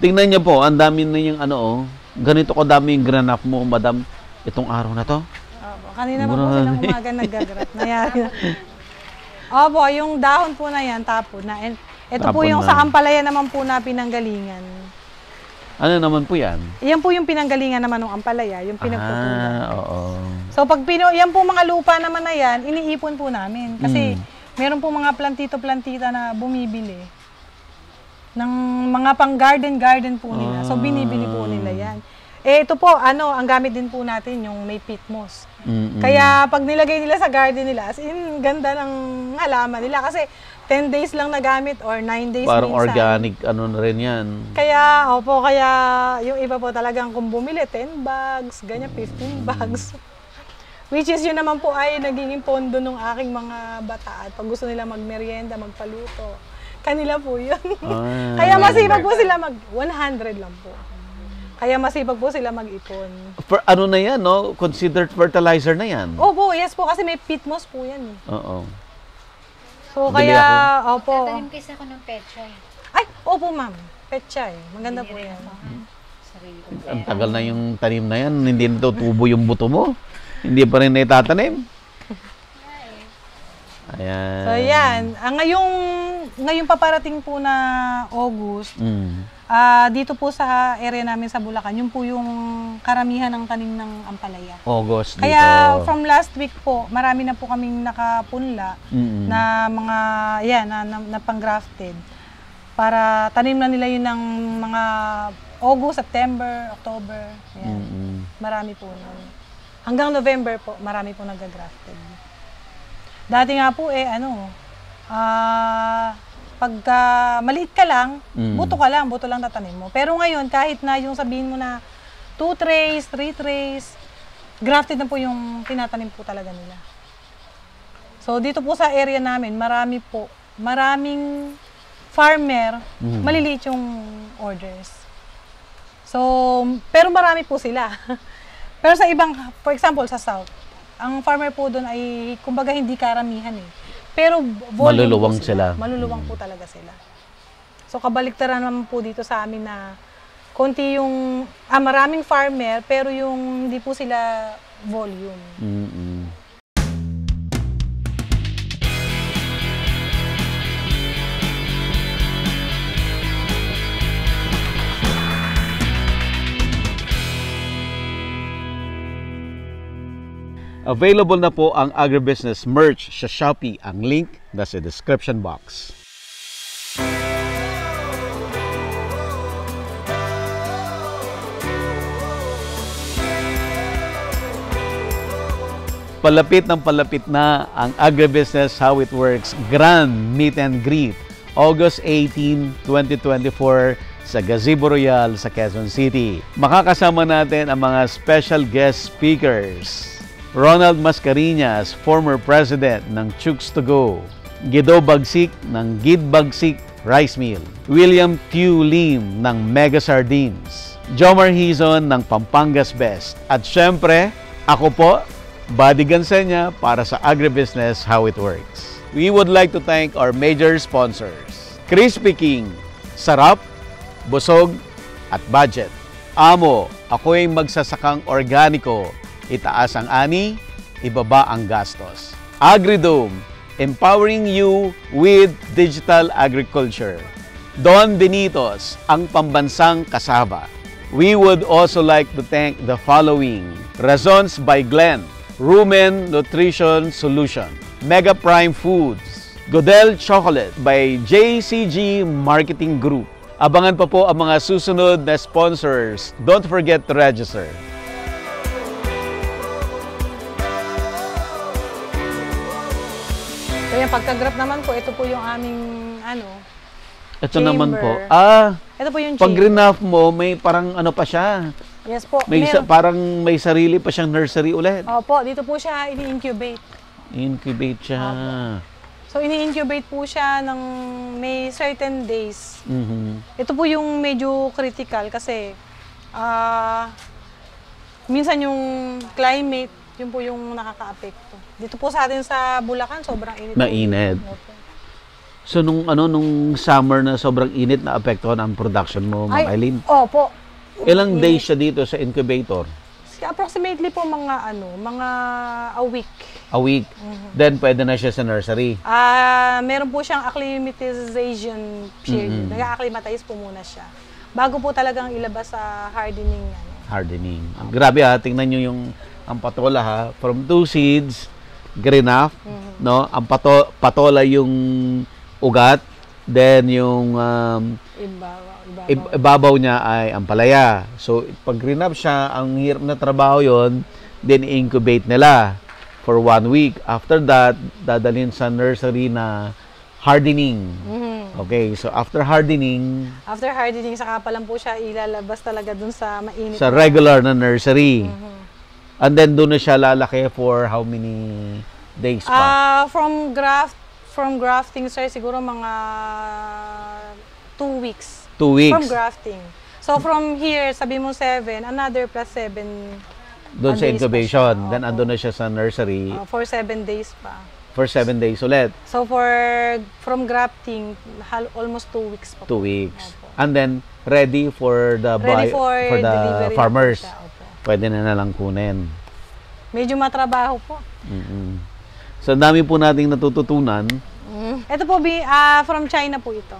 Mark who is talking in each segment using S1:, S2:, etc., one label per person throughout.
S1: Tingnan niyo po, ang dami na yung ano, oh. Ganito kadami yung granaf mo, madam, itong araw na to.
S2: Opo, kanina pa po silang umaga nag-granaf. Nayari na. Opo, yung dahon po na yan, tapon na. Ito po yung sa ampalaya naman po na pinanggalingan.
S1: Ano naman po yan?
S2: Yan po yung pinanggalingan naman ng ampalaya, yung pinagputulan.
S1: Oo.
S2: So pag yan po mga lupa naman na yan, iniipon po namin. Kasi meron po mga plantito-plantita na bumibili ng mga pang garden po nila. So binibili po nila yan. Eh ito po, ang gamit din po natin yung may peat moss. Kaya pag nilagay nila sa garden nila, as in, ganda ng halaman nila. Kasi 10 days lang nagamit or 9 days
S1: Parang
S2: minsan.
S1: organic, ano na rin yan.
S2: Kaya, kaya yung iba po talagang kung bumili, 10 bags, ganyan, 15 bags. Which is yun naman po ay naging pondo ng aking mga bata. At pag gusto nila magmerienda, magpaluto, kanila po yun. Kaya masipag po sila 100 lang po. Kaya masipag po sila mag-ipon.
S1: Ano na yan, no? Considered fertilizer na yan.
S2: Opo, yes po, kasi may peat moss po yan.
S1: Oo.
S2: So,
S1: Bili
S2: kaya, opo.
S3: Tatanim kasi ako ng pechay.
S2: Ay, opo ma'am. Pechay. Maganda po yan.
S3: Sarili ko.
S1: Ang tagal na yung tanim na yan, hindi na tubo yung buto mo. Hindi pa rin na itatanim. Ayan.
S2: So, yan. Ngayong paparating po na August, dito po sa area namin sa Bulacan, yun po yung karamihan ng tanim ng ampalaya.
S1: August dito.
S2: Kaya from last week po, marami na po kaming nakapunla na mga, na pang-grafted. Para tanim na nila yun ng mga August, September, October. Yan. Marami po nun. Hanggang November po, marami po nag-grafted. Dati nga po pagka maliit ka lang, buto lang tatanim mo. Pero ngayon, kahit na yung sabihin mo na 2 trays, 3 trays, grafted na po yung tinatanim po talaga nila. So dito po sa area namin, maraming farmer, maliliit yung orders. So, pero marami po sila. Pero sa ibang, for example, sa South, ang farmer po doon ay, kumbaga, hindi karamihan eh. Pero volume
S1: maluluwang sila.
S2: Maluluwang po talaga sila. So kabaliktaran naman po dito sa amin na konti yung maraming farmer pero yung hindi po sila volume.
S1: Available na po ang agribusiness merch sa Shopee. Ang link nasa description box. Palapit na ang agribusiness How It Works Grand Meet and Greet. August 18, 2024 sa Gazebo Royal sa Quezon City. Makakasama natin ang mga special guest speakers. Ronald Mascareñas, former president ng Chooks to Go. Guido Bagsik ng Gid Bagsik Rice Mill. William Q. Lim ng Mega Sardines. Jomar Hizon ng Pampangas Best. At syempre, ako po, Buddy Gansenya para sa Agribusiness How It Works. We would like to thank our major sponsors. Crispy King, sarap, busog, at budget. Amo, ako'y magsasakang organiko. Itaas ang ani, ibaba ang gastos. Agridome, empowering you with digital agriculture. Don Benitos, ang pambansang kasaba. We would also like to thank the following. Razons by Glenn, Rumen Nutrition Solution. Mega Prime Foods, Godel Chocolate by JCG Marketing Group. Abangan pa po ang mga susunod na sponsors. Don't forget to register.
S2: So yung pagka-graph naman po, ito po yung aming
S1: Ito
S2: chamber.
S1: naman po.
S2: Ito po yung
S1: Pag
S2: chamber.
S1: graph mo, may parang ano pa siya.
S2: Yes po.
S1: May parang may sarili pa siyang nursery ulit.
S2: Opo, dito po siya ini-incubate.
S1: Incubate siya.
S2: So ini-incubate po siya ng may certain days. Ito po yung medyo critical kasi minsan yung climate, yun po yung nakaka-apekto. Dito po sa atin sa Bulacan, sobrang init.
S1: Mainit. So nung summer na sobrang init na apektuhan ang production mo, Ma'am Eileen?
S2: Opo.
S1: Ilang days siya dito sa incubator?
S2: Approximately po mga a week.
S1: A week. Then pwede na siya sa nursery.
S2: Meron po siyang acclimatization period. Nag-acclimatize po muna siya. Bago po talagang ilabas sa hardening.
S1: Hardening. Grabe tingnan niyo ang patola ha. From 2 seeds, green enough, no? Ang patola yung ugat, then yung ibabaw niya ay ampalaya. So, pag green up siya, ang hirap na trabaho yon, then incubate nila for 1 week. After that, dadalhin sa nursery na hardening. Okay, so after hardening,
S2: saka pa lang po siya ilalabas talaga dun sa mainit.
S1: Sa regular na nursery. And then doon na siya lalaki for how many days pa?
S2: From grafting, sir, siguro mga 2 weeks.
S1: 2 weeks.
S2: From grafting. So from here, sabi mo 7, another plus 7.
S1: Doon sa incubation. Then andun na siya sa nursery.
S2: For 7 days pa.
S1: For 7 days ulit.
S2: So from grafting, almost 2 weeks pa.
S1: 2 weeks. And then ready for the
S2: delivery
S1: farmers.
S2: Na
S1: Pwede na nalang kunin.
S2: Medyo matrabaho po.
S1: So dami po nating natututunan.
S2: Ito po from China po ito.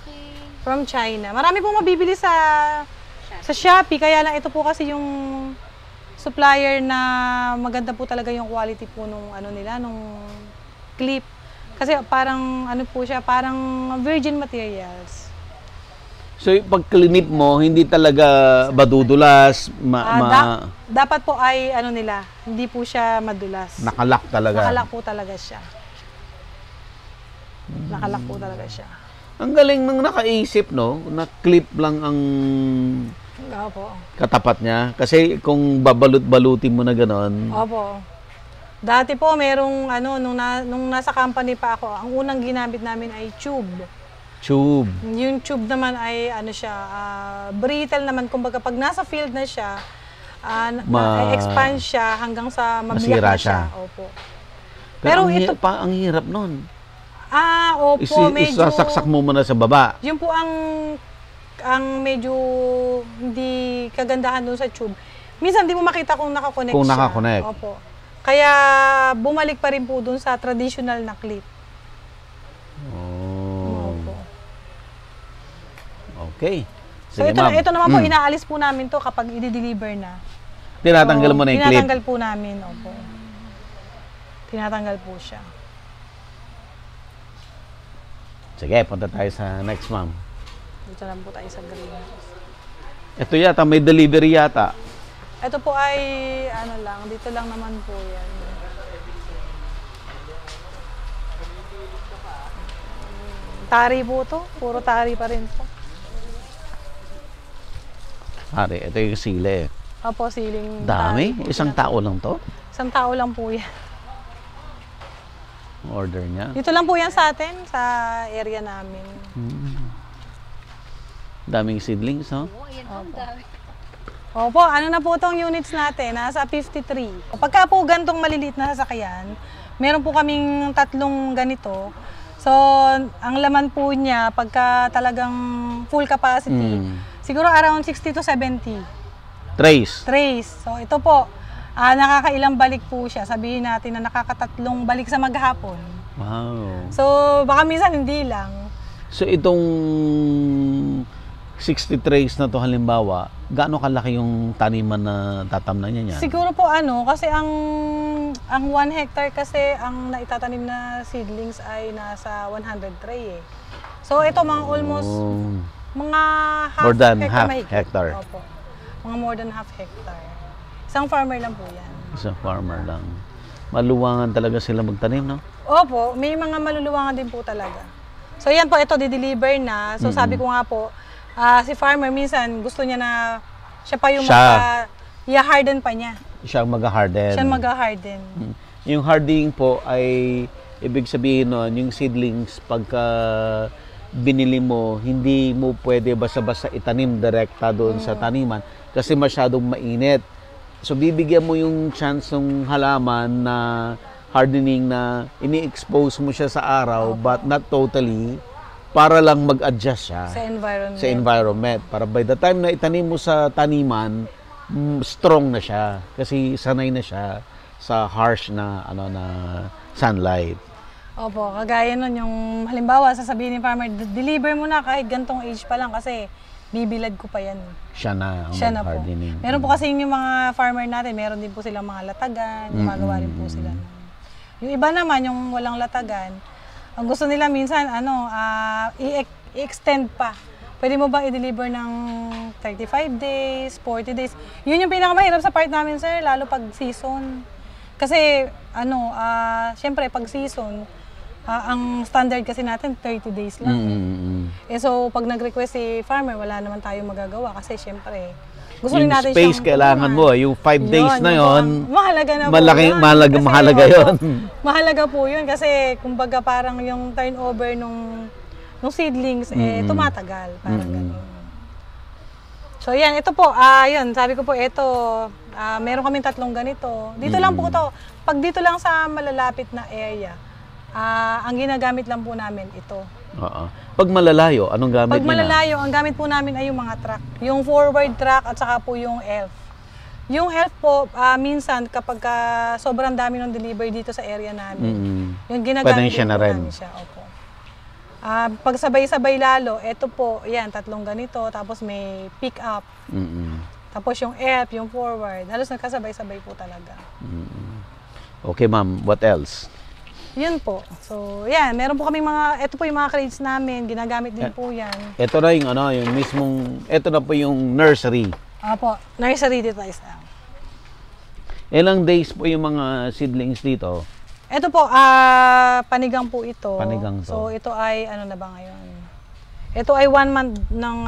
S3: Okay.
S2: From China. Marami pong mabibili sa Shopee, kaya lang ito po kasi yung supplier na maganda po talaga yung quality po nung nung clip. Kasi parang po siya, parang virgin materials.
S1: So pag cleanip mo, hindi talaga badudulas,
S2: dapat po ay hindi po siya madulas.
S1: Nakalak talaga.
S2: Nakalak po talaga siya. Nakalak po talaga siya.
S1: Ang galing nang nakaisip, no? Na clip lang ang
S2: Opo.
S1: katapat niya. Kasi kung babalot-balutin mo na ganon.
S2: Opo. Dati po, merong nung nasa company pa ako, ang unang ginamit namin ay tube.
S1: Tube.
S2: Yung tube naman ay brittle naman. Kumbaga, pag nasa field na siya, expand siya hanggang sa mabiyak na siya. Opo.
S1: Pero ito pa, ang hirap nun.
S2: Opo, medyo...
S1: Isasaksak mo muna sa baba.
S2: Yun po ang medyo hindi kagandahan dun sa tube. Minsan, di mo makita kung nakakonect
S1: Kung
S2: siya.
S1: nakakonect.
S2: Opo. Kaya, bumalik pa rin po dun sa traditional na clip. Opo.
S1: Okay.
S2: So, ito naman po, inaalis po namin to kapag i-deliver na.
S1: Tinatanggal mo na yung clip?
S2: Tinatanggal po namin, opo. Tinatanggal po siya.
S1: Sige, punta tayo sa next, ma'am.
S2: Dito lang po tayo sa greenhouse.
S1: Ito yata, may delivery yata.
S2: Ito po ay, dito lang naman po yan. Tari po to. Puro tari pa rin po.
S1: Pare, ito yung sili.
S2: Opo, siling
S1: Dami?
S2: tari po.
S1: Isang tao lang to?
S2: Isang tao lang po yan.
S1: Order niya.
S2: Dito lang po yan sa atin, sa area namin.
S1: Daming seedlings, no?
S3: Oo, yan po, ang dami.
S2: Opo, na po itong units natin? Nasa 53. Pagka po gantong maliliit na sasakyan, meron po kaming 3 ganito. So, ang laman po niya, pagka talagang full capacity, siguro around 60 to 70.
S1: Trays.
S2: So, ito po, nakakailang balik po siya. Sabihin natin na nakakatatlong balik sa maghapon.
S1: Wow.
S2: So, baka minsan hindi lang.
S1: So, itong 60 trays na to halimbawa, gaano kalaki yung taniman na tatamnan niya niyan?
S2: Siguro po kasi ang 1 hectare kasi ang naitatanim na seedlings ay nasa 100 tray eh. So ito mga almost mga
S1: more than half
S2: mahigit.
S1: hectare.
S2: Opo. Mga more than half hectare. Isang farmer lang po yan.
S1: Isang farmer lang. Maluwangan talaga sila magtanim, no?
S2: Opo, may mga maluluwangan din po talaga. So yan po, ito di-deliver na. So sabi ko nga po, si farmer minsan gusto niya na siya pa yung i-harden pa niya.
S1: Siya ang mag-harden.
S2: Siya mag-harden.
S1: Yung hardening po ay ibig sabihin nun, yung seedlings pagka binili mo, hindi mo pwede basta-basta itanim direkta doon sa taniman kasi masyadong mainit. So bibigyan mo yung chance ng halaman na hardening na ini-expose mo siya sa araw but not totally para lang mag-adjust siya
S2: Sa environment.
S1: Para by the time na itanim mo sa taniman, strong na siya kasi sanay na siya sa harsh na na sunlight.
S2: Opo, kagaya nun yung halimbawa sasabihin ni farmer, deliver mo na kahit gantong age pa lang kasi bibilad ko pa yan.
S1: Siya na ang
S2: Siya na po.
S1: hardening.
S2: Meron po kasi yung mga farmer natin, meron din po silang mga latagan, gumagawa rin po sila. Yung iba naman, yung walang latagan, ang gusto nila minsan, i-extend pa. Pwede mo bang i-deliver ng 35 days, 40 days? Yun yung pinakamahirap sa part namin, sir, lalo pag season. Kasi, syempre, pag season, ang standard kasi natin, 30 days lang. So, pag nag-request si farmer, wala naman tayong magagawa kasi, syempre, gusto rin
S1: Yung
S2: natin
S1: space kailangan mo, yung 5 days na yon,
S2: mahalaga na
S1: mahalaga yun.
S2: Mahalaga po yun kasi kumbaga parang yung turnover nung seedlings tumatagal, parang ganun. So yan, ito po, yun, sabi ko po ito, meron kaming 3 ganito. Dito lang po to, pag dito lang sa malalapit na area, ang ginagamit lang po namin ito.
S1: Oo. Pag malalayo, anong gamit
S2: Pag malalayo, ang gamit po namin ay yung mga truck. Yung forward truck at saka po yung elf. Yung elf po, minsan kapag sobrang dami ng delivery dito sa area namin, yung ginagamit
S1: siya na rin.
S2: namin siya. Opo. Pag sabay-sabay lalo, eto po, yan, 3 ganito, tapos may pick up. Tapos yung elf, yung forward, halos nagkasabay-sabay po talaga.
S1: Okay, ma'am. What else?
S2: Yun po. So, yan. Meron po kaming ito po yung mga crates namin. Ginagamit din po yan.
S1: Ito na yung yung mismong, ito na po yung nursery.
S2: Opo. Nursery dito tayo sa.
S1: Ilang days po yung mga seedlings dito?
S2: Ito po, panigang po ito.
S1: Panigang to.
S2: So, ito ay, ano na ba ngayon? Ito ay 1 month ng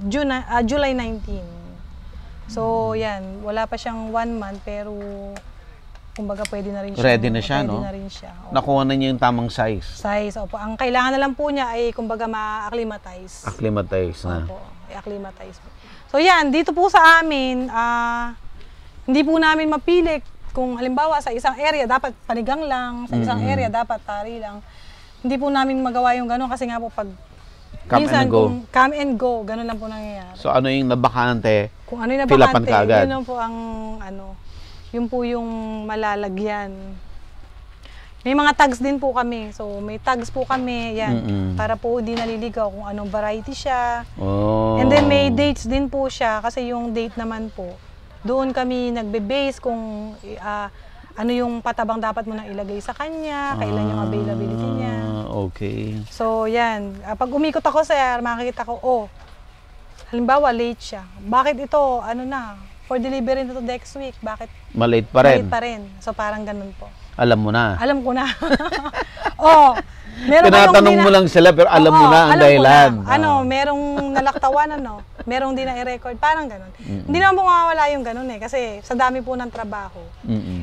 S2: July 19. So, yan. Wala pa siyang 1 month, pero kumbaga pwede na rin siya.
S1: Ready na siya, no?
S2: Ready na rin siya. Opo.
S1: Nakuha na niya yung tamang size.
S2: Size, opo. Ang kailangan na lang po niya ay kumbaga ma-acclimatize.
S1: Acclimatize na.
S2: Opo, i-acclimatize po. So yan, dito po sa amin, hindi po namin mapili kung halimbawa sa isang area dapat panigang lang, sa isang area dapat tari lang. Hindi po namin magawa yung gano'n kasi nga po pag
S1: Come and go.
S2: Come and go, gano'n lang po nangyayari.
S1: So ano yung nabakante,
S2: Kung ano yung
S1: pilapan
S2: nabakante,
S1: ka agad.
S2: yun lang po ang yun po yung malalagyan. May mga tags din po kami. So may tags po kami, yan, para po hindi naliligaw kung anong variety siya.
S1: Oh.
S2: And then may dates din po siya kasi yung date naman po, doon kami nagbe-base kung ano yung patabang dapat mo nang ilagay sa kanya, kailan yung availability niya.
S1: Okay.
S2: So yan, pag umikot ako sir, makikita ko, halimbawa late siya. Bakit ito, for delivery na to next week, bakit
S1: Malate pa rin.
S2: Malate pa rin. So parang ganun po.
S1: Alam mo na.
S2: Alam ko na. Meron
S1: Tinatanong mo lang sila pero alam mo na ang dahilan.
S2: Merong nalaktawan, merong di na i-record, parang ganun. Hindi naman po mawawala yung ganun kasi sa dami po ng trabaho.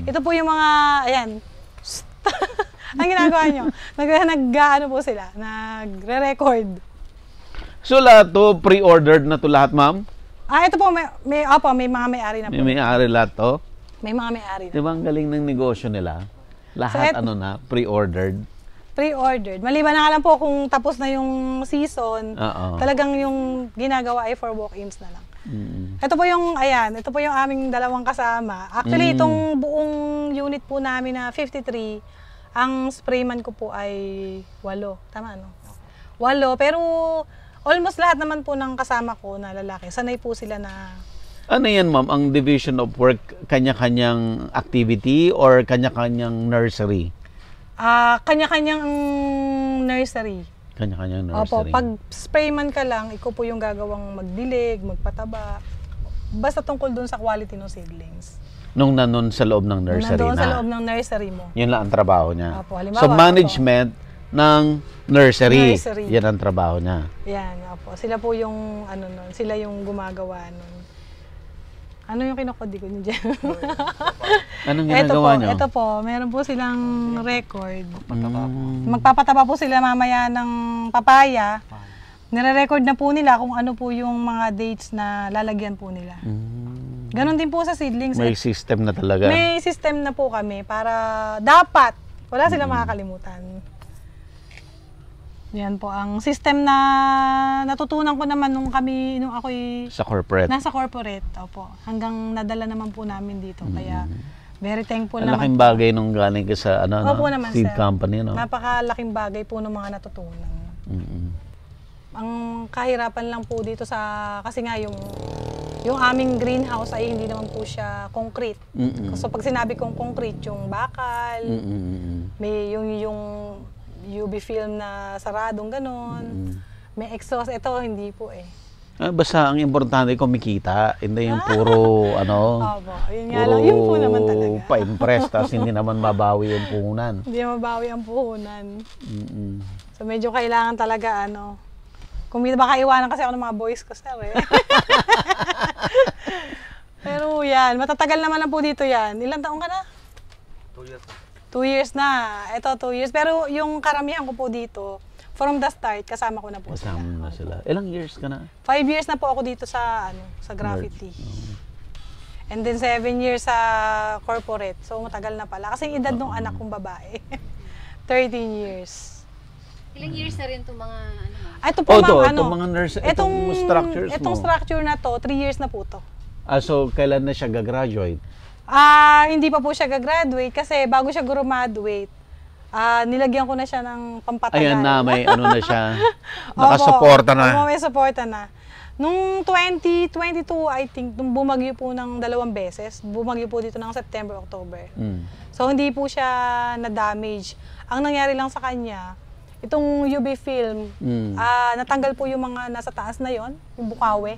S2: Ito po yung mga, ayan, ang ginagawa nyo, po sila, nagre-record.
S1: So lahat to, pre-ordered na to lahat, ma'am?
S2: Ito po, may mga may-ari na po.
S1: May may-ari lahat to?
S2: May mga may-ari na.
S1: Di ba ang galing ng negosyo nila? Lahat pre-ordered?
S2: Pre-ordered. Maliban na lang po kung tapos na yung season, talagang yung ginagawa ay for walk-ins na lang. Ito po yung aming 2 kasama. Actually, itong buong unit po namin na 53, ang sprayman ko po ay 8. Tama, 8, pero almost lahat naman po ng kasama ko na lalaki, sanay po sila na.
S1: Ano yan, ma'am? Ang division of work, kanya-kanyang activity or kanya-kanyang nursery?
S2: Kanya-kanyang nursery.
S1: Kanya-kanyang nursery.
S2: Opo, pag sprayman ka lang, ikaw po yung gagawang magdilig, magpataba. Basta tungkol dun sa quality ng seedlings.
S1: Nung nandun sa loob ng nursery
S2: nandun sa loob ng nursery mo.
S1: Yun lang ang trabaho niya.
S2: Opo, halimbawa,
S1: so, management ng nursery.
S2: Nursery.
S1: Yan ang trabaho niya.
S2: Yan, opo. Sila po yung, sila yung gumagawa nun. Ano yung kinakodi ko niyo dyan?
S1: Anong ginagawa niyo?
S2: Ito po, meron po silang record. Magpapataba po sila mamaya ng papaya. Nire-record na po nila kung ano po yung mga dates na lalagyan po nila. Ganon din po sa seedlings.
S1: May system na talaga.
S2: May system na po kami para dapat wala silang makakalimutan. Yan po ang system na natutunan ko naman nung ako'y
S1: Sa corporate.
S2: nasa corporate. Opo. Hanggang nadala naman po namin dito. Kaya very thankful
S1: Ang
S2: naman.
S1: laking bagay nung galing ka sa
S2: Opo naman,
S1: seed
S2: sir.
S1: company, no?
S2: Napakalaking bagay po ng mga natutunan. Ang kahirapan lang po dito kasi nga yung aming greenhouse ay hindi naman po siya concrete. So pag sinabi kong concrete, yung bakal, may yung UV film na saradong ganon, may exhaust, ito hindi po eh.
S1: Basta ang importante kumikita, hindi yung puro
S2: Opo, yun nga lang, yun po naman talaga.
S1: Pa-impress, tapos hindi naman mabawi yung puhunan.
S2: Hindi mabawi ang puhunan. So medyo kailangan talaga baka iwanan kasi ako ng mga boys ko, sir eh. Pero yan, matatagal naman na po dito yan. Ilang taon ka na?
S4: 2 years.
S2: 2 years na. Ito, 2 years. Pero yung karamihan ko po dito, from the start, kasama ko na po
S1: Kasama
S2: sila.
S1: na sila. Ilang years ka na?
S2: 5 years na po ako dito sa graffiti. And then 7 years sa corporate. So matagal na pala. Kasi yung edad ng anak kong babae. 13 years.
S3: Ilang years na rin itong mga
S2: Ito po
S1: itong mga nurse, itong structures mo.
S2: Itong structure na to, 3 years na po to.
S1: So kailan na siya gagraduate?
S2: Hindi pa po siya gagraduate kasi bago siya graduate, nilagyan ko na siya ng pampatagal.
S1: Ayan na, may na siya. Nakasuporta na.
S2: May suporta na. Nung 2022, I think, nung bumagyo po ng 2 beses, bumagyo po dito ng September, October. So hindi po siya na-damage. Ang nangyari lang sa kanya, itong UV film, natanggal po yung mga nasa taas na yon, yung bukawe.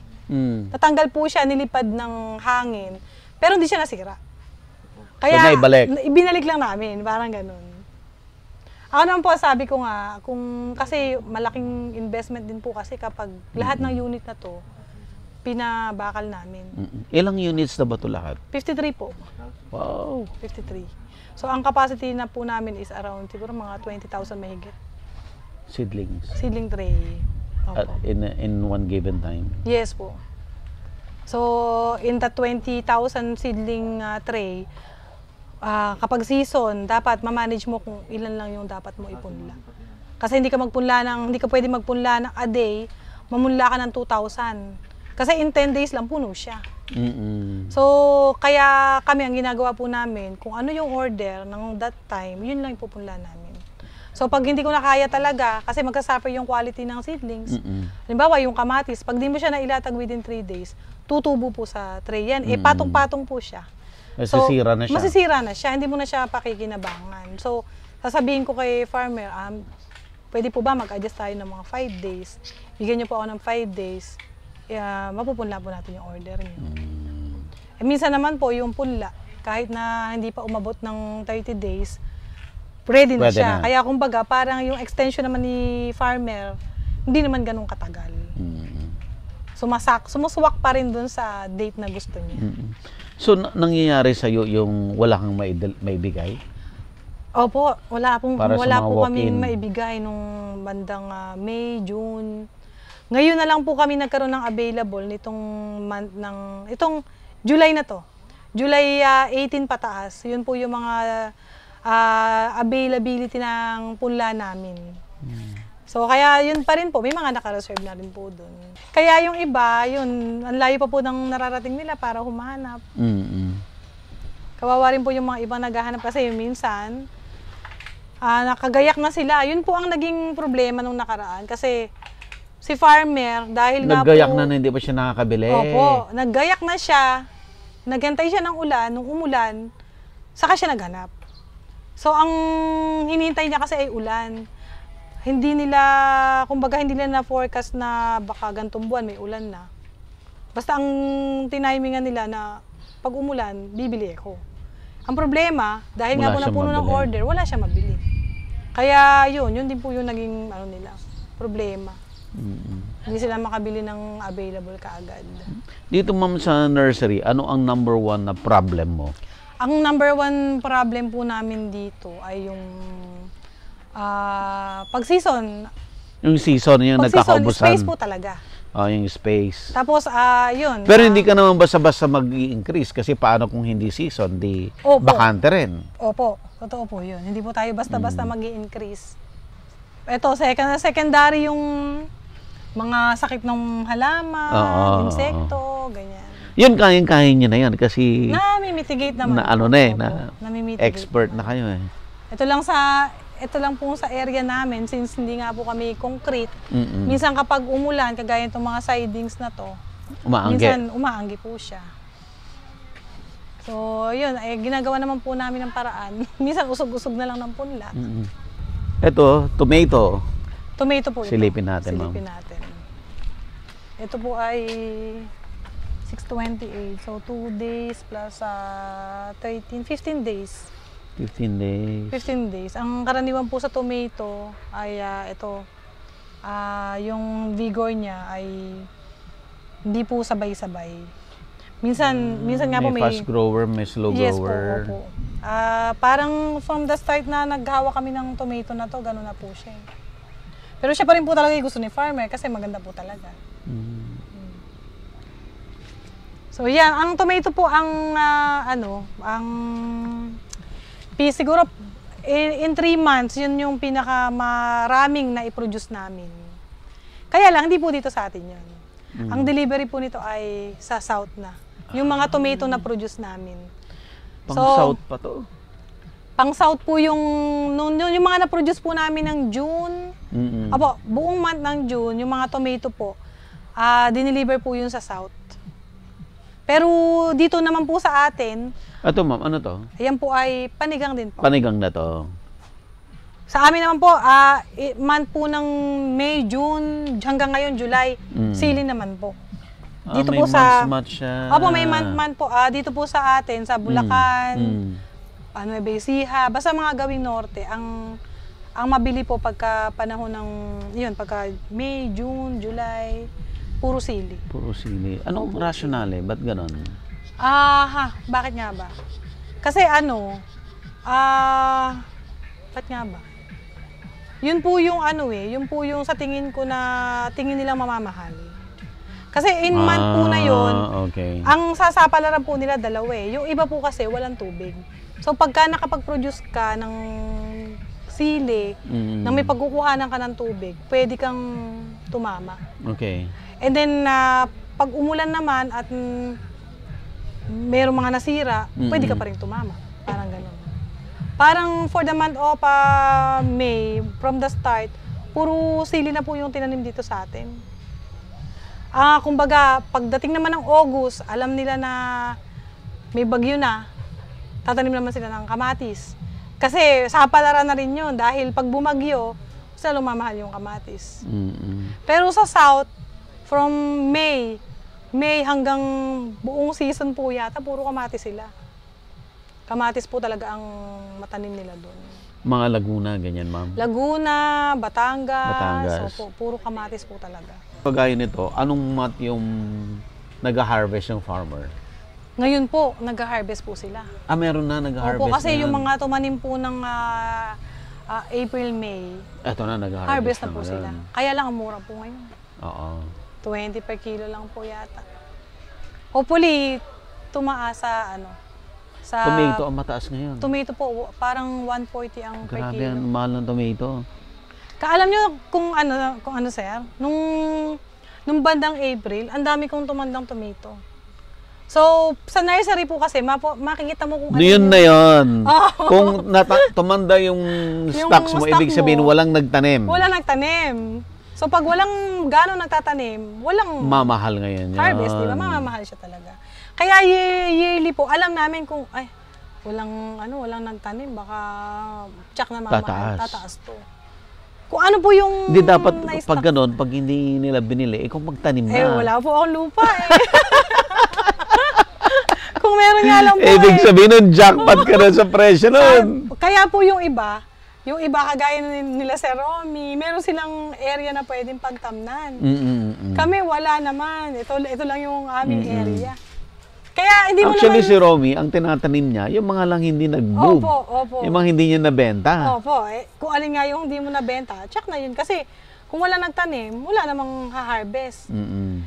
S2: Natanggal po siya, nilipad ng hangin, pero hindi siya nasira. Kaya, ibinalik lang namin, parang ganun. Ako naman po, sabi ko nga, kasi malaking investment din po kasi kapag lahat ng unit na to, pinabakal namin.
S1: Ilang units na ba ito lahat?
S2: 53 po.
S1: Wow.
S2: 53. So, ang capacity na po namin is around, siguro mga 20,000 mahigit.
S1: Seedlings.
S2: Seedling tray. Opo.
S1: In one given time?
S2: Yes po. So, in the 20,000 seedling tray, kapag season, dapat ma-manage mo kung ilan lang yung dapat mo ipunla. Kasi hindi ka pwede magpunla ng a day, mamunla ka ng 2,000. Kasi in 10 days lang puno siya. So, kaya kami, ang ginagawa po namin, kung ano yung order ng that time, yun lang ipupunla namin. So, pag hindi ko na kaya talaga, kasi magkasuffer yung quality ng seedlings. Halimbawa, yung kamatis, pag di mo siya nailatag within 3 days, tutubo po sa tray yan. Patong-patong po siya.
S1: Masisira na siya.
S2: Masisira na siya. Hindi mo na siya pakikinabangan. So, sasabihin ko kay farmer, pwede po ba mag-adjust tayo ng mga 5 days? Bigyan niyo po ako ng 5 days. Mapupunla po natin yung order niyo. Minsan naman po, yung punla, kahit na hindi pa umabot ng 30 days, ready na siya. Kaya kumbaga, parang yung extension naman ni farmer, hindi naman ganun katagal. Sumuswak pa rin dun sa date na gusto niya.
S1: So, nangyayari sa'yo yung wala kang maibigay?
S2: Opo, wala po kaming
S1: walk-in.
S2: maibigay nung bandang May, June. Ngayon na lang po kami nagkaroon ng available nitong month itong July na to. July 18 pataas. Yun po yung mga availability ng punla namin. So, kaya yun pa rin po. May mga naka-reserve na rin po doon. Kaya yung iba, ang layo pa po ng nararating nila para humanap. Kawawa rin po yung mga ibang naghahanap kasi minsan, nakagayak na sila. Yun po ang naging problema nung nakaraan. Kasi si farmer, dahil
S1: naggayak na hindi pa siya nakakabili.
S2: Opo, naggayak na siya. Naghantay siya ng ulan. Nung umulan, saka siya naghanap. So, ang hinihintay niya kasi ay ulan. Hindi nila na-forecast na baka gantong buwan may ulan na. Basta ang tinimingan nila na pag umulan, bibili ako. Ang problema, dahil nga po napuno ng order, wala siya mabili. Kaya yun din po yung naging nila, problema. Hindi sila makabili ng available kaagad.
S1: Dito ma'am sa nursery, ano ang number 1 na problem mo?
S2: Ang number 1 problem po namin dito ay yung pag-season.
S1: Yung season, yung nagkakaubusan.
S2: Space po talaga.
S1: yung space.
S2: Tapos, yun.
S1: Pero hindi ka naman basta-basta mag-i-increase kasi paano kung hindi season, di
S2: Opo.
S1: bakante rin.
S2: Opo, totoo po yun. Hindi po tayo basta-basta mag-i-increase. Ito, secondary yung mga sakit ng halaman, insekto, ganyan.
S1: Yun, kayang-kaya nyo na yan kasi
S2: Na-mitigate naman.
S1: na ano na eh,
S2: Opo,
S1: na
S2: nami-mitigate
S1: expert
S2: naman.
S1: na kayo eh.
S2: Ito lang po sa area namin, since hindi nga po kami concrete,
S1: Mm-mm.
S2: minsan kapag umulan, kagaya itong mga sidings na to,
S1: Umaangge.
S2: minsan umaanggi po siya. So, yun, ginagawa naman po namin ng paraan. Minsan usog-usog na lang ng punla.
S1: Mm-mm. Ito, tomato.
S2: Tomato po ito.
S1: Silipin natin, ma'am.
S2: Silipin natin. Ito po ay 628. So, 2 days plus 15 days.
S1: 15 days.
S2: 15 days. Ang karaniwan po sa tomato ay ito, yung vigor niya ay hindi po sabay-sabay. Minsan nga po
S1: may fast grower, may slow
S2: yes
S1: grower.
S2: po, opo. Parang from the start na naghawa kami ng tomato na to, gano'n na po siya. Pero siya pa rin po talaga yung gusto ni farmer kasi maganda po talaga. So yan, ang tomato po ang siguro in 3 months, yun yung pinakamaraming na i-produce namin. Kaya lang, hindi po dito sa atin yun. Ang delivery po nito ay sa south na. Yung mga tomato na produce namin.
S1: Pang-south pa to?
S2: Pang-south po yung mga na-produce po namin ng June. Apo, buong month ng June, yung mga tomato po, dineliver po yun sa south. Pero dito naman po sa atin,
S1: Ito ma'am, ano to?
S2: ayan po ay panigang din po.
S1: Panigang na to.
S2: Sa amin naman po, month po ng May, June, hanggang ngayon, July, sili naman po. Dito
S1: may
S2: po sa...
S1: month siya.
S2: Opo, may month po. Dito po sa atin, sa Bulacan, Nueva Ecija, basta mga gawing norte, ang mabili po pagka panahon ng, yun, pagka May, June, July, puro sili.
S1: Puro sili. Anong rationale? Ba't ganon?
S2: Bakit nga ba? Kasi ba't nga ba? Yun po yung yun po yung sa tingin ko na tingin nilang mamamahal. Kasi in month po na yun,
S1: okay.
S2: ang sasapalaran po nila dalawa eh. Yung iba po kasi walang tubig. So pagka nakapag-produce ka ng sili, nang may pagkukuhanan ka ng tubig, pwede kang tumama.
S1: Okay.
S2: And then, pag umulan naman at merong mga nasira, pwede ka pa rin tumama. Parang ganun. Parang for the month of May, from the start, puro sili na po yung tinanim dito sa atin. Kumbaga, pagdating naman ng August, alam nila na may bagyo na, tatanim naman sila ng kamatis. Kasi sa palaran na rin yun, dahil pag bumagyo, sila lumamahal yung kamatis. Pero sa South, from May hanggang buong season po yata, puro kamatis sila. Kamatis po talaga ang matanim nila doon.
S1: Mga Laguna, ganyan ma'am?
S2: Laguna, Batangas.
S1: Batangas.
S2: So, puro kamatis po talaga.
S1: Kagaya nito, anong month yung nag-harvest yung farmer?
S2: Ngayon po, nag-harvest po sila.
S1: Meron na nag-harvest.
S2: Opo, kasi
S1: na
S2: yung mga tumanim po ng April, May,
S1: eto na, nag-harvest
S2: harvest na po
S1: ngayon.
S2: sila. Kaya lang ang mura po ngayon.
S1: Oo.
S2: 20 per kilo lang po yata. Hopefully, tumaas sa sa
S1: Tomato ang mataas ngayon.
S2: tomato po, parang 140 ang per
S1: Grabe,
S2: kilo.
S1: ang mahal ng tomato.
S2: Kaalam nyo kung ano sir, nung bandang April, ang dami kong tumandang tomato. So, sa nursery po kasi, makikita mo kung ano
S1: Yun na yun.
S2: Oh.
S1: Kung tumanda yung stocks mo,
S2: stock
S1: ibig sabihin
S2: mo,
S1: walang nagtanim.
S2: walang nagtanim. So, pag walang gano'ng nagtatanim, walang
S1: Mamahal ngayon yun.
S2: harvest, di ba? Mamamahal siya talaga. Kaya yearly po, alam namin kung, walang nagtanim, baka tsak na mamahal, tataas to. Kung ano po yung
S1: Hindi dapat,
S2: na-stock.
S1: pag ganun, pag hindi nila binili, kung magtanim na.
S2: Wala po akong lupa eh. Kung meron nga lang po
S1: Ibig sabihin nun, jackpot ka na sa presyo nun.
S2: Kaya po yung iba kagaya nila Sir Romy, meron silang area na pwedeng pagtamnan. Kami wala naman. Ito lang yung aming area. Kaya hindi mo
S1: Actually,
S2: naman...
S1: si Romy, ang tinatanim niya, yung mga lang hindi nag-boom.
S2: Opo.
S1: Yung mga hindi niya nabenta.
S2: Opo. Kung alin nga yung hindi mo nabenta, check na yun. Kasi Kung wala nagtanim, wala namang ha-harvest.
S1: Mm-mm.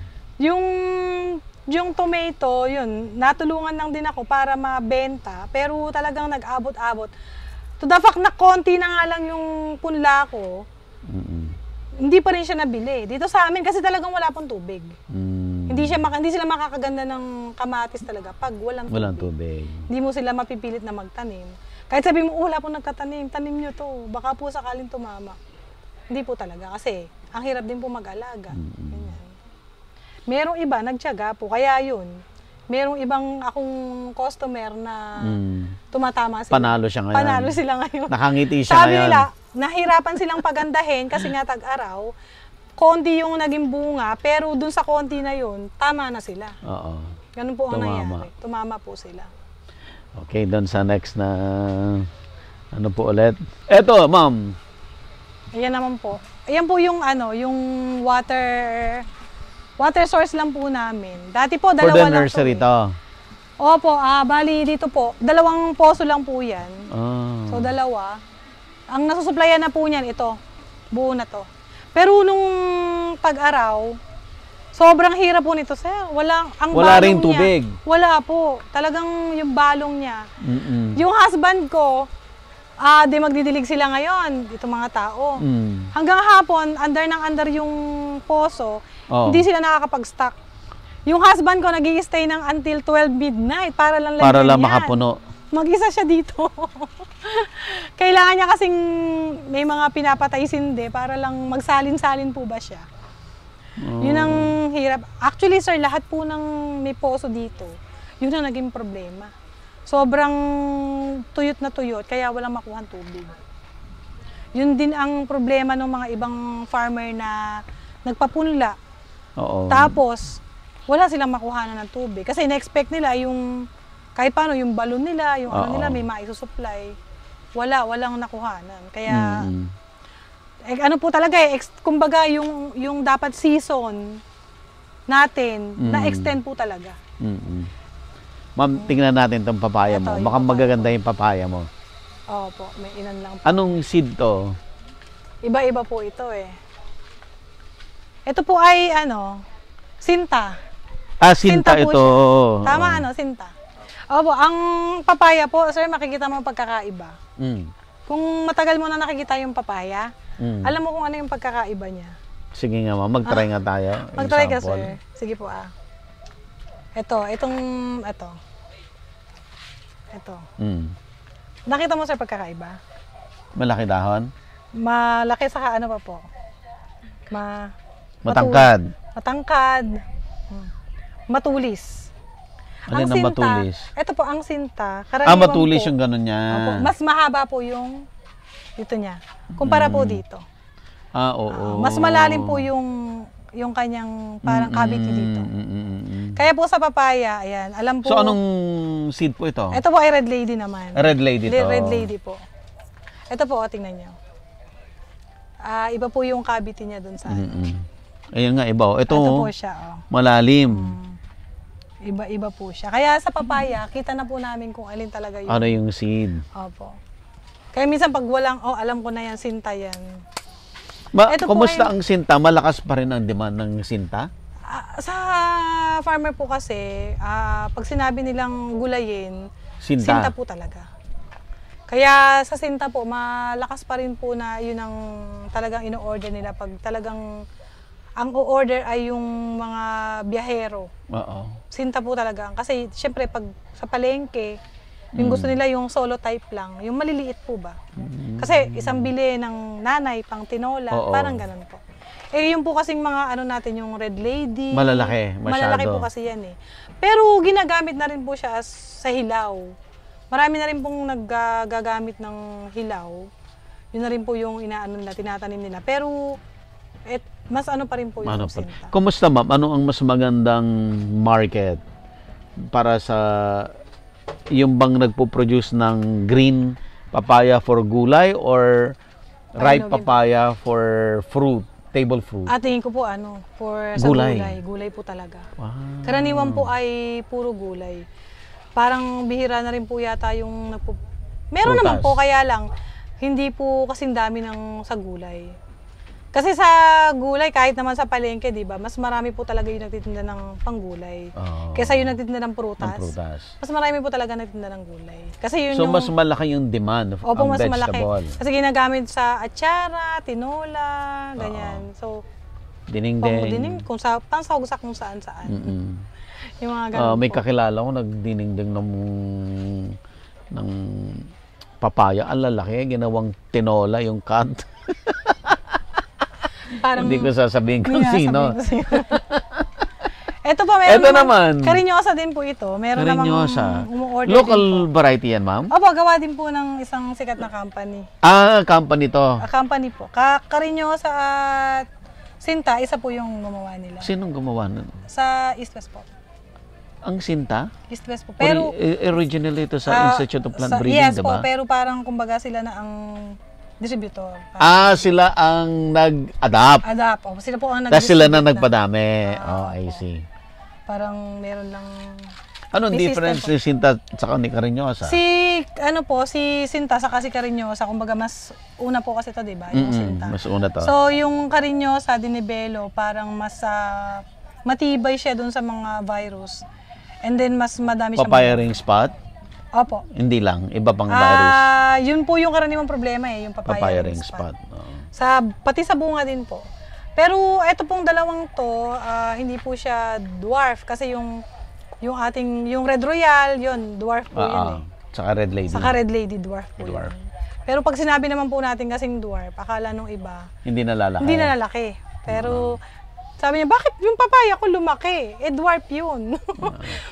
S2: Yung tomato, yun, natulungan lang din ako para mabenta, pero talagang nag-abot-abot. To the fact na konti na nga lang yung punla ko, hindi pa rin siya nabili. Dito sa amin, kasi talagang wala pong tubig. Hindi sila makakaganda ng kamatis talaga pag walang tubig.
S1: Walang tubig.
S2: Hindi mo sila mapipilit na magtanim. Kahit sabi mo, wala pong nagtatanim, tanim nyo to, baka po sakaling tumama. Hindi po talaga, kasi ang hirap din po mag-alaga. Ganyan. Merong iba, nagtiyaga po, kaya yun. Merong ibang akong customer na tumatama sila.
S1: Panalo siya ngayon.
S2: Panalo sila ngayon.
S1: Nakangiti siya
S2: Sabi
S1: ngayon.
S2: nila, nahirapan silang pagandahin kasi nga tag-araw. Konti yung naging bunga, pero dun sa konti na yun, tama na sila.
S1: Oo.
S2: Ganun po ang
S1: Tumama.
S2: nangyari. Tumama po sila.
S1: Okay, doon sa next na ano po ulit. Eto, ma'am.
S2: Ayan naman po. Ayan po yung yung water source lang po namin. Dati po,
S1: For
S2: dalawa
S1: the
S2: lang
S1: nursery
S2: to.
S1: to.
S2: Opo, bali dito po, 2 poso lang po yan.
S1: Ah.
S2: So, 2. Ang nasusuplayan na po niyan, ito. Buo na to. Pero nung tag-araw, sobrang hirap po nito, sir.
S1: Wala
S2: balong
S1: ring tubig.
S2: Niya, wala po. Talagang yung balong niya. Yung husband ko, di magdidilig sila ngayon, itong mga tao. Hanggang hapon, under yung poso, hindi sila nakakapag-stock. Yung husband ko nag-i-stay ng until 12 midnight para lang
S1: makapuno.
S2: Mag-isa siya dito. Kailangan niya kasing may mga pinapatay sindi para lang magsalin-salin po ba siya. Yun ang hirap. Actually, sir, lahat po ng may poso dito, yun ang naging problema. Sobrang tuyot na tuyot, kaya walang makuhang tubig. Yun din ang problema ng mga ibang farmer na nagpapunla.
S1: Oo.
S2: Tapos, wala silang makuhanan ng tubig. Kasi na-expect nila yung, kahit paano, yung balon nila, yung ano nila, may maisusupply. Walang nakuhanan. Kaya, ano po talaga kumbaga yung dapat season natin, na-extend po talaga.
S1: Ma'am, tingnan natin itong papaya mo.
S2: Ito,
S1: Mukhang
S2: yung
S1: magaganda yung papaya mo.
S2: Opo, may ilan lang po.
S1: Anong seed to?
S2: Iba-iba po ito eh. Ito po ay sinta.
S1: Sinta
S2: po
S1: ito.
S2: siya. Tama sinta. Opo, ang papaya po, sir, makikita mo ang pagkakaiba. Kung matagal mo na nakikita yung papaya, alam mo kung ano yung pagkakaiba niya.
S1: Sige nga, ma'am. Mag-try nga tayo.
S2: Mag-try ka,
S1: Example.
S2: sir. Sige po Ito. Nakita mo, sir, pagkakaiba?
S1: Malaki dahon?
S2: Malaki saka ano pa po?
S1: Matangkad.
S2: Matangkad. Matulis.
S1: Alin ang matulis?
S2: Ito po, ang sinta. Karaniwan
S1: Matulis
S2: po,
S1: yung gano'n niya.
S2: Opo, mas mahaba po yung dito niya. Kumpara po dito.
S1: Oo.
S2: Mas malalim po yung kanyang parang cavity dito. Kaya po sa papaya, ayan, alam po.
S1: So, anong seed po ito?
S2: Ito po ay Red Lady naman.
S1: Red Lady to.
S2: Red Lady po. Ito po, tingnan niyo. Iba po yung cavity niya dun sa
S1: Ayun nga, iba. Ito
S2: po siya.
S1: malalim.
S2: Iba po siya. Kaya sa papaya, kita na po namin kung alin talaga yung...
S1: Ano yung seed?
S2: Opo. Kaya minsan pag walang, alam ko na yan, sinta yan.
S1: Kumusta ang sinta? Malakas pa rin ang demand ng sinta?
S2: Sa farmer po kasi, pag sinabi nilang gulayin, sinta po talaga. Kaya sa sinta po, malakas pa rin po na yun ang talagang ino-order nila pag talagang ang o-order ay yung mga biyahero.
S1: Oo.
S2: Sinta po talaga. Kasi syempre pag sa palengke, yung gusto nila yung solo type lang, yung maliliit po ba? Kasi isang bili ng nanay pang tinola, parang ganun po. Yung po kasing mga natin yung Red Lady.
S1: Malalaki, masyado.
S2: Malalaki po kasi yan eh. Pero ginagamit na rin po siya sa hilaw. Marami na rin pong naggagamit ng hilaw. Yun na rin po yung tinatanim nila. Pero mas pa rin po yung sinta.
S1: Kumusta, ma'am? Ano ang mas magandang market para sa yung bang nagpo-produce ng green papaya for gulay or ripe papaya for fruit, table fruit?
S2: Tingin ko po sa
S1: gulay.
S2: Gulay po talaga.
S1: Wow.
S2: Karaniwan po ay puro gulay. Parang bihira na rin po yata yung meron
S1: Prutas.
S2: naman po, kaya lang hindi po kasing dami ng sa gulay. Kasi sa gulay, kahit naman sa palengke, di ba, mas marami po talaga yung nagtitinda ng panggulay. Kesa yung nagtitinda ng prutas. Mas marami po talaga nagtitinda ng gulay. Kasi yun
S1: So,
S2: yung...
S1: mas malaki yung demand of
S2: Opo,
S1: ang
S2: mas malaki.
S1: vegetable.
S2: Kasi ginagamit sa atsara, tinola, ganyan. So,
S1: Dinengdeng.
S2: kung sa pansahog sa kung saan-saan. Yung mga ganun
S1: May
S2: po.
S1: kakilala ko nagdinengdeng ng papaya. Ang lalaki, ginawang tinola yung cut.
S2: Parang,
S1: Hindi ko sasabihin kung sino.
S2: Ito pa, meron
S1: Ito naman.
S2: Karinyosa din po ito. Meron
S1: Karinyosa.
S2: namang umu-order
S1: Local
S2: din po.
S1: variety yan, ma'am?
S2: Opo, gawa din po ng isang sikat na company.
S1: Company to.
S2: Company po. Karinyosa at Sinta, isa po yung gumawa nila.
S1: Sinong gumawa nun?
S2: Sa East West po.
S1: Ang Sinta?
S2: East West po. Pero,
S1: Originally ito sa Institute of Plant Breeding,
S2: yes
S1: diba?
S2: po, pero parang kumbaga sila na ang distributor.
S1: Sila ang nag-adapt.
S2: Adapt. Oh, sila po ang
S1: Tapos sila na
S2: nag-distribute
S1: nagpadami. I
S2: opo.
S1: see.
S2: Parang meron lang...
S1: Anong
S2: May
S1: difference
S2: system
S1: ni Sinta sa ni Karinyosa?
S2: Si Sinta sa kasi Karinyosa, kumbaga mas una po kasi ito, di ba? Yung Sinta.
S1: Mas una to.
S2: So, yung Karinyosa, dinibelo, parang mas matibay siya dun sa mga virus. And then, mas madami siya.
S1: Papaya ring spot?
S2: Opo.
S1: Hindi lang. Iba pang virus.
S2: Yun po yung karaniwang problema yung
S1: Papaya ring spot.
S2: Pati sa bunga din po. Pero ito pong dalawang to, hindi po siya dwarf kasi yung Red Royal, yun, dwarf po yun eh.
S1: Saka Red Lady.
S2: Saka Red Lady, dwarf po
S1: Dwarf.
S2: yun. Pero pag sinabi naman po natin kasing dwarf, akala nung iba,
S1: Hindi na lalaki.
S2: hindi na lalaki. Pero sabi niya, bakit yung papaya ko lumaki? Dwarf yun.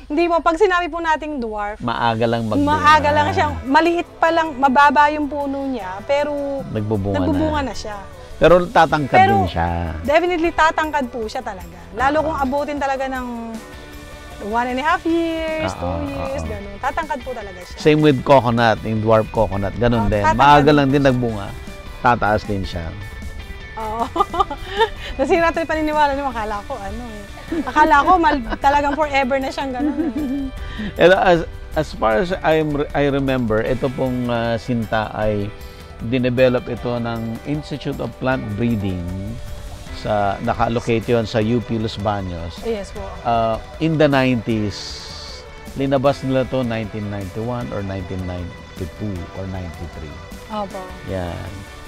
S2: Hindi mo, pag sinabi po nating dwarf,
S1: Maaga lang magbunga.
S2: maaga lang siyang, maliit pa lang, mababa yung puno niya, pero
S1: Nagbubunga
S2: na siya.
S1: Pero tatangkad din siya.
S2: Definitely tatangkad po siya talaga. Lalo kung abutin talaga ng 1.5 years, 2 years, gano'n. Tatangkad po talaga siya.
S1: Same with coconut, yung dwarf coconut. Ganun din.
S2: tatangkad
S1: Maaga
S2: din
S1: lang din nagbunga. Tataas din siya.
S2: Oo. Nasira tayo paniniwala niyo, akala ko Akala ko talagang forever na siyang gano'n.
S1: And as far as I remember, ito pong Sinta ay dinevelop ito ng Institute of Plant Breeding sa naka-allocate yun sa UP Los Baños.
S2: Yes po.
S1: In the 90s, linabas nila to 1991 or 1992 or 93.
S2: Opo.
S1: Yan.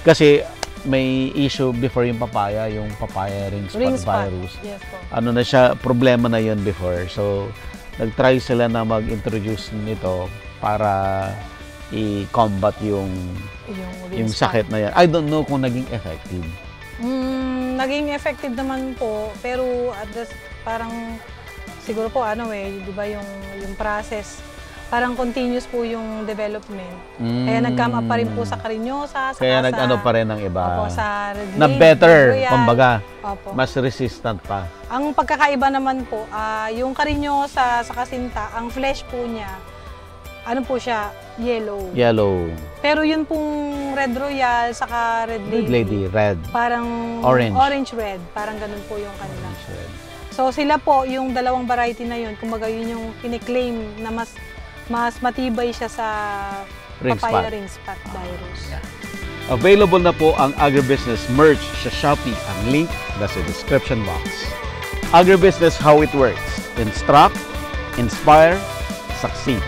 S1: Kasi may issue before yung papaya ring spot virus.
S2: Yes po.
S1: Ano na siya, problema na yun before. So, nag-try sila na mag-introduce nito para i-combat yung
S2: ring
S1: sakit na yan. I don't know kung naging effective.
S2: Naging effective naman po, pero parang siguro po di ba yung process, parang continuous po yung development. Kaya nag-come up pa rin po sa Karinyosa,
S1: Kaya nag-ano pa rin ng iba.
S2: Opo, sa Red
S1: Na
S2: Lady,
S1: better,
S2: Red Royal.
S1: kumbaga.
S2: Opo.
S1: Mas resistant pa.
S2: Ang pagkakaiba naman po, yung Karinyosa sa Kasinta, ang flesh po niya, ano po siya, yellow.
S1: Pero
S2: yun pong Red Royal, saka Red Lady,
S1: red.
S2: parang orange-red. Parang ganun po yung kanila.
S1: Red.
S2: So sila po, yung dalawang variety na yun, kumbaga yun yung kiniklaim na mas matibay siya sa papaya ring spot virus.
S1: Yeah. Available na po ang Agribusiness merch sa Shopee. Ang link nasa description box. Agribusiness, how it works. Instruct, inspire, succeed.